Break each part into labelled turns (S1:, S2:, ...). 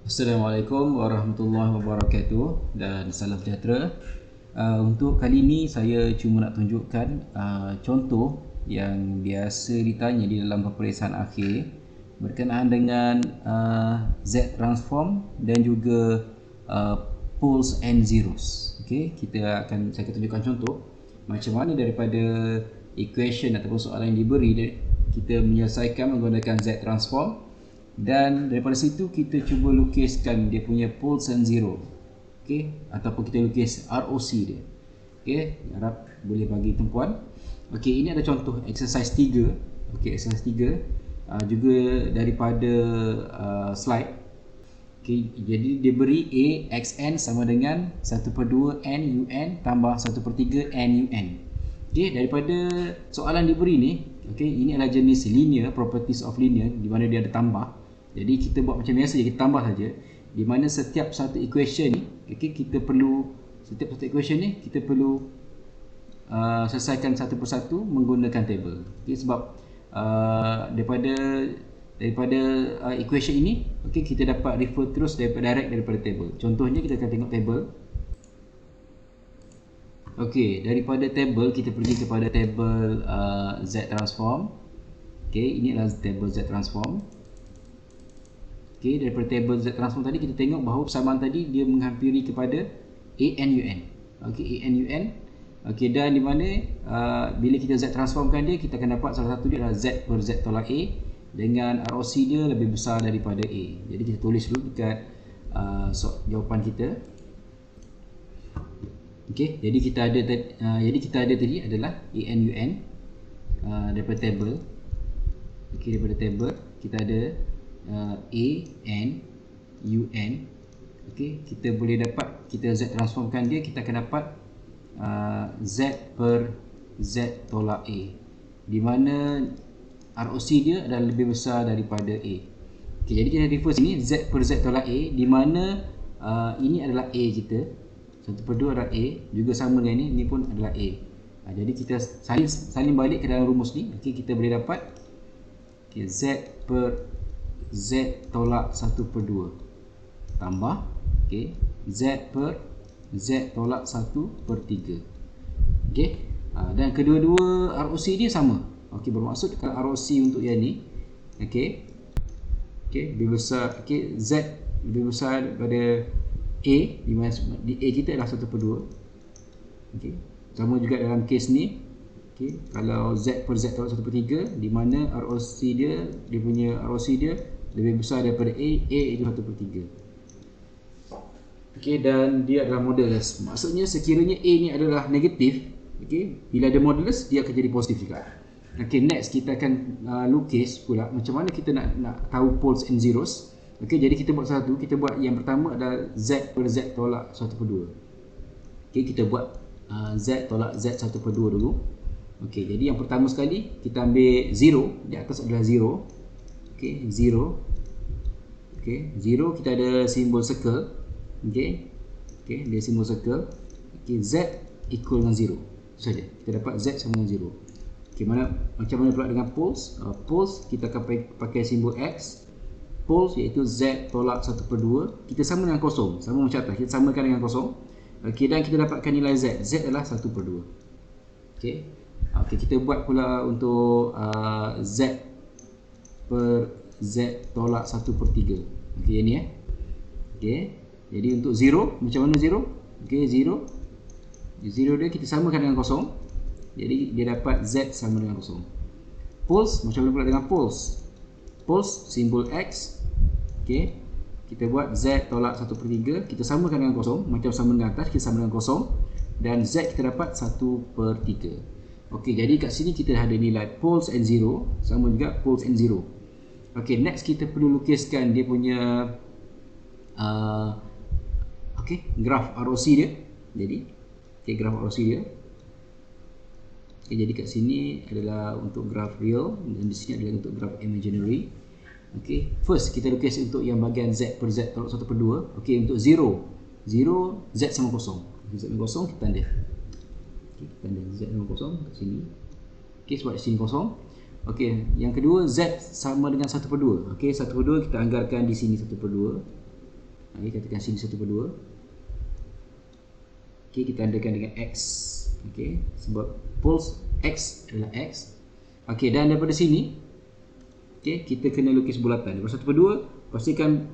S1: Assalamualaikum warahmatullahi wabarakatuh dan salam sejahtera. Untuk kali ini saya cuma nak tunjukkan contoh yang biasa ditanya di dalam peperiksaan akhir berkenaan dengan Z transform dan juga poles and zeros. Okey, saya akan tunjukkan contoh macam mana daripada equation ataupun soalan yang diberi kita menyelesaikan menggunakan Z transform. Dan daripada situ kita cuba lukiskan dia punya poles and zero. Okey, ataupun kita lukis ROC dia. Okey, harap boleh bagi tumpuan. Okey, ini ada contoh exercise 3. Okey, exercise 3 juga daripada slide. Okey, jadi dia beri A xn sama dengan 1/2 n un tambah 1/3 n un. Okey, daripada soalan diberi ni, okey, ini adalah jenis linear, properties of linear di mana dia ada tambah. Jadi kita buat macam biasa je, kita tambah saja. Di mana setiap satu equation ni, okey, kita perlu selesaikan satu persatu menggunakan table. Okey, sebab daripada equation ini, okey, kita dapat refer terus direct daripada table. Contohnya kita akan tengok table. Okey, daripada table kita pergi kepada table Z transform. Okey, ini adalah table Z transform. Okey, daripada table Z transform tadi kita tengok bahawa persamaan tadi dia menghampiri kepada ANUN. Okey, ANUN. Okey, dan di mana bila kita Z transformkan dia, kita akan dapat salah satu dia adalah Z per Z tolak A dengan ROC dia lebih besar daripada A. Jadi kita tulis dulu dekat jawapan kita. Okey, jadi kita ada tadi adalah ANUN daripada table. Okey, daripada table kita ada A, N, U, N. Okey, kita boleh dapat, kita Z transformkan dia, kita akan dapat Z per Z tolak A, di mana ROC dia adalah lebih besar daripada A. Okey, jadi kita refer sini Z per Z tolak A, di mana ini adalah A kita, 1/2 adalah A, juga sama dengan ini pun adalah A. Jadi kita salin balik ke dalam rumus ni. Okey, kita boleh dapat Z per Z tolak 1/2 tambah Z per Z tolak 1/3. Okey, dan kedua-dua ROC dia sama. Okey, bermaksud kalau ROC untuk yang ni, lebih besar, Z lebih besar daripada A, di mana A kita adalah 1/2. Okey, sama juga dalam kes ni. Okey, kalau Z per Z tolak 1/3, di mana ROC dia punya ROC dia lebih besar daripada A itu 1/3. Okey, dan dia adalah modulus. Maksudnya sekiranya A ni adalah negatif, okey, bila ada modulus dia akan jadi positif juga. Okey, next kita akan lukis pula macam mana kita nak tahu poles and zeros. Okey, jadi kita buat satu, kita buat yang pertama adalah Z per Z tolak 1/2. Okey, kita buat Z tolak Z 1/2 dulu. Okey, jadi yang pertama sekali kita ambil 0, di atas adalah 0. Okey, 0. Okey, 0 kita ada simbol circle. Okey, dia simbol circle. Okey, Z equal dengan 0. Itu saja. Kita dapat Z sama dengan 0. Okey, macam mana pula dengan poles? Poles kita akan pakai simbol X. Poles iaitu Z tolak 1/2. Kita sama dengan kosong, sama macam atas. Kita samakan dengan kosong. Okey, dan kita dapatkan nilai Z. Z adalah 1/2. Okey. Okey, kita buat pula untuk Z per Z tolak 1/3. Okey, yang ni Okey. Jadi untuk 0, macam mana 0? Okey, 0 dia kita samakan dengan kosong. Jadi dia dapat Z sama dengan kosong. Poles, macam mana pula dengan poles? Poles simbol X. Okey. Kita buat Z tolak 1/3, kita samakan dengan kosong, macam sama dengan atas, kita sama dengan kosong, dan Z kita dapat 1/3. Okey, jadi kat sini kita dah ada nilai poles and zero, sama juga poles and zero. Okey, next kita perlu lukiskan dia punya graf ROC dia. Jadi, graf ROC dia. Okey, jadi kat sini adalah untuk graf real dan di sini adalah untuk graf imaginary. Okey, first kita lukis untuk yang bahagian Z per Z tolak 1/2. Okey, untuk 0 Z sama kosong. Z sama kosong kita tanda. Okey, tanda Z sama kosong kat sini. Okey, sebab di sini kosong. Okey, yang kedua Z sama dengan 1/2. Okey, 1/2 kita anggarkan di sini 1/2. Okey, katakan sini 1/2. Okey, kita andakan dengan X. Okey, sebab poles X adalah X. Okey, dan daripada sini, okey, kita kena lukis bulatan. Daripada 1/2, pastikan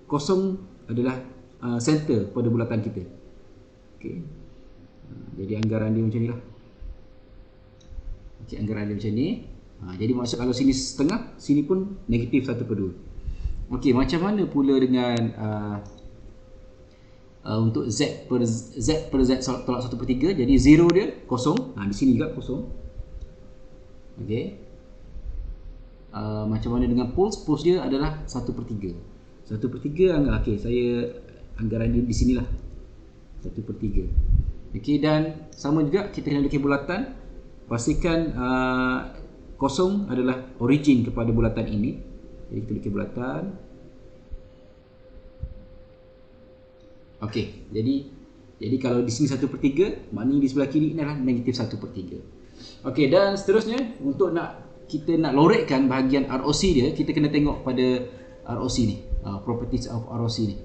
S1: kosong adalah center pada bulatan kita. Okey. Jadi anggaran dia macam ni lah. Okey, anggaran dia macam ni. Jadi maksud kalau sini setengah, sini pun negatif 1/2. Okey, macam mana pula dengan untuk Z per Z tolak 1/3. Jadi 0 dia kosong. Di sini juga kosong. Okey. Macam mana dengan poles? Poles dia adalah 1/3. 1/3 anggap, okey, saya anggaran dia di sinilah. 1/3. Okey, dan sama juga kita kena lukis bulatan. Pastikan kosong adalah origin kepada bulatan ini. Jadi kita lukis bulatan. Okey, jadi kalau di sini 1/3, maknanya di sebelah kiri ini adalah negatif 1/3. Okey, dan seterusnya untuk kita nak lorekkan bahagian ROC dia, kita kena tengok pada ROC ni, properties of ROC ni.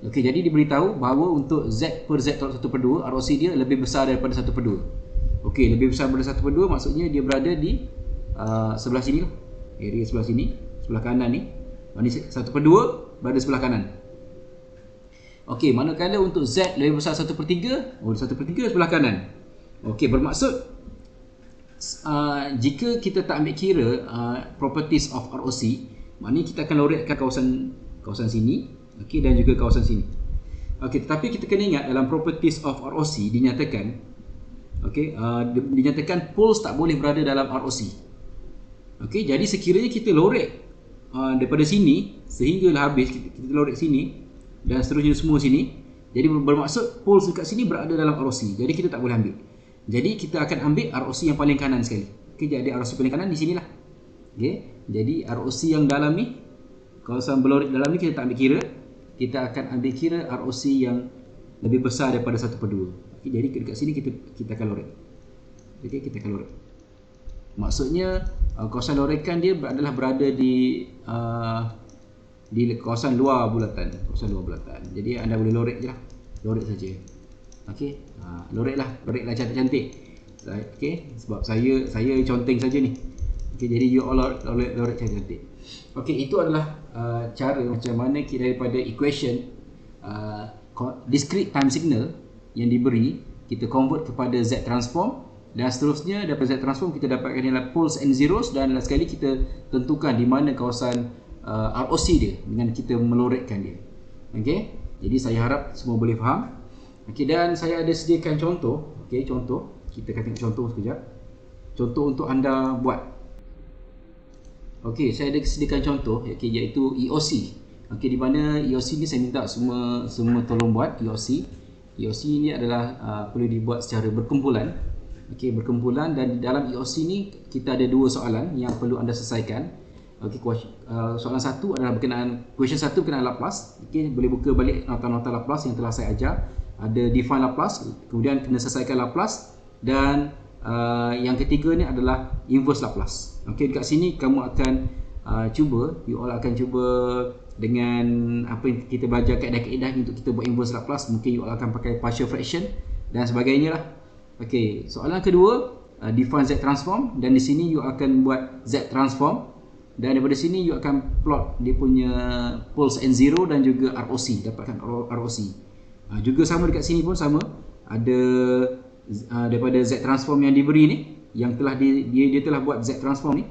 S1: Okey, jadi diberitahu bahawa untuk Z per Z tolak 1/2, ROC dia lebih besar daripada 1/2. Okey, lebih besar daripada 1/2 maksudnya dia berada di sebelah sini lah. Area sebelah sini, sebelah kanan ni. Maknanya 1/2 berada sebelah kanan. Okey, manakala untuk Z lebih besar 1/3, 1/3 sebelah kanan. Okey, bermaksud jika kita tak ambil kira properties of ROC, maknanya kita akan lorekkan kawasan sini, okey, dan juga kawasan sini. Okey, tetapi kita kena ingat dalam properties of ROC dinyatakan, okey, dinyatakan poles tak boleh berada dalam ROC. Okey, jadi sekiranya kita lorek daripada sini sehinggalah habis, kita lorek sini dan seterusnya semua sini, jadi bermaksud poles dekat sini berada dalam ROC. Jadi kita tak boleh ambil. Jadi kita akan ambil ROC yang paling kanan sekali. Okey, jadi ROC paling kanan di sinilah. Okey, jadi ROC yang dalam ni, kawasan berlorek dalam ni kita tak ambil kira. Kita akan ambil kira ROC yang lebih besar daripada 1/2. Okey, jadi dekat sini kita akan lorek. Okey, kita akan lorek. Maksudnya kawasan lorekan dia adalah berada di kawasan luar bulatan, Jadi anda boleh lorek je lah. Lorek saja. Okey, loreklah cantik-cantik. Okey, sebab saya conteng saja ni. Okey, jadi you all lorek cantik-cantik. Okey, itu adalah cara macam mana kita daripada equation discrete time signal yang diberi, kita convert kepada Z transform, dan seterusnya daripada Z transform kita dapatkan ialah poles and zeros, dan last sekali kita tentukan di mana kawasan ROC dia dengan kita melorekkan dia. Okey, jadi saya harap semua boleh faham. Okey, dan saya ada sediakan contoh. Okey, contoh. Kita akan tengok contoh sekejap. Contoh untuk anda buat. Okey, saya ada sediakan contoh, okey, iaitu EOC. Okey, di mana EOC ni saya minta semua tolong buat EOC. EOC ni adalah perlu dibuat secara berkumpulan. Okey, berkumpulan, dan di dalam EOC ni kita ada dua soalan yang perlu anda selesaikan. Okey, soalan satu adalah question satu berkenaan Laplace. Okey, boleh buka balik nota-nota Laplace yang telah saya ajar. Ada define Laplace, kemudian kena selesaikan Laplace, dan yang ketiga ni adalah inverse Laplace. Okey, dekat sini kamu akan you all akan cuba dengan apa yang kita belajar kaedah-kaedah untuk kita buat inverse Laplace. Mungkin you all akan pakai partial fraction dan sebagainya lah. Okey, soalan kedua define Z transform, dan di sini you akan buat Z transform, dan daripada sini you akan plot dia punya poles and zero dan juga ROC, dapatkan ROC. Juga sama dekat sini pun sama, ada daripada Z transform yang diberi ni, yang telah dia telah buat Z transform ni.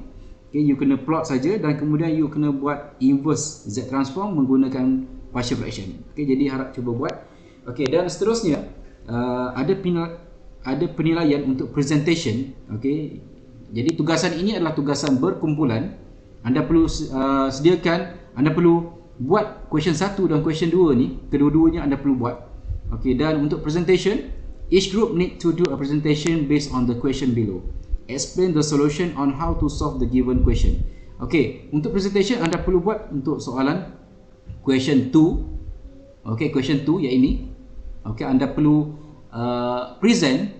S1: Okay, you kena plot saja, dan kemudian you kena buat inverse Z transform menggunakan partial fraction. Okay, jadi harap cuba buat. Okay, dan seterusnya ada penilaian untuk presentation. Okay, jadi tugasan ini adalah tugasan berkumpulan. Anda perlu anda perlu buat question 1 dan question 2 ni, kedua-duanya anda perlu buat. Okay, dan untuk presentation, each group need to do a presentation based on the question below. Explain the solution on how to solve the given question. Okay, untuk presentation anda perlu buat untuk soalan question 2. Okay, question 2 yang ini. Okay, anda perlu present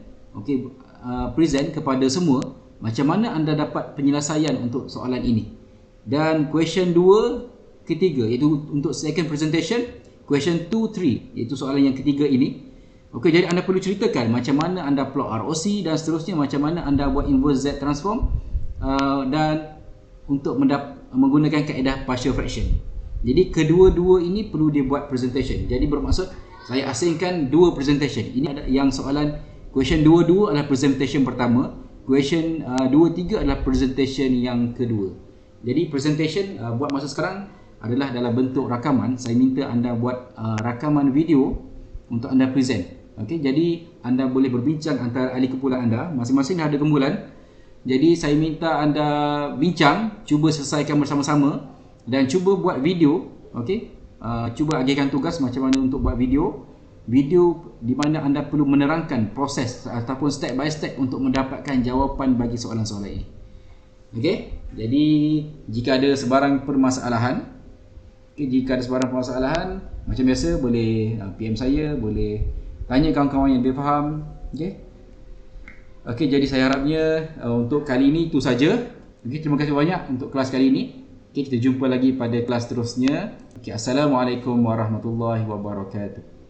S1: kepada semua macam mana anda dapat penyelesaian untuk soalan ini. Dan question 2 ketiga, iaitu untuk second presentation, question 2, 3, iaitu soalan yang ketiga ini. Okey, jadi anda perlu ceritakan macam mana anda plot ROC dan seterusnya, macam mana anda buat inverse Z transform dan untuk menggunakan kaedah partial fraction. Jadi kedua-dua ini perlu dia buat presentation. Jadi bermaksud saya asingkan dua presentation. Ini ada yang soalan question 22 adalah presentation pertama, question 23 adalah presentation yang kedua. Jadi presentation buat masa sekarang adalah dalam bentuk rakaman. Saya minta anda buat rakaman video untuk anda present. Okey, jadi anda boleh berbincang antara ahli kumpulan anda, masing-masing dah ada kumpulan. Jadi saya minta anda bincang, cuba selesaikan bersama-sama dan cuba buat video. Okey, cuba agihkan tugas macam mana untuk buat video di mana anda perlu menerangkan proses ataupun step by step untuk mendapatkan jawapan bagi soalan-soalan ini. Okey, jadi jika ada sebarang permasalahan, macam biasa boleh PM saya, boleh tanya kawan-kawan yang lebih faham. Okey, jadi saya harapnya untuk kali ini itu saja. Okey, terima kasih banyak untuk kelas kali ini. Okey, kita jumpa lagi pada kelas seterusnya. Okey, assalamualaikum warahmatullahi wabarakatuh.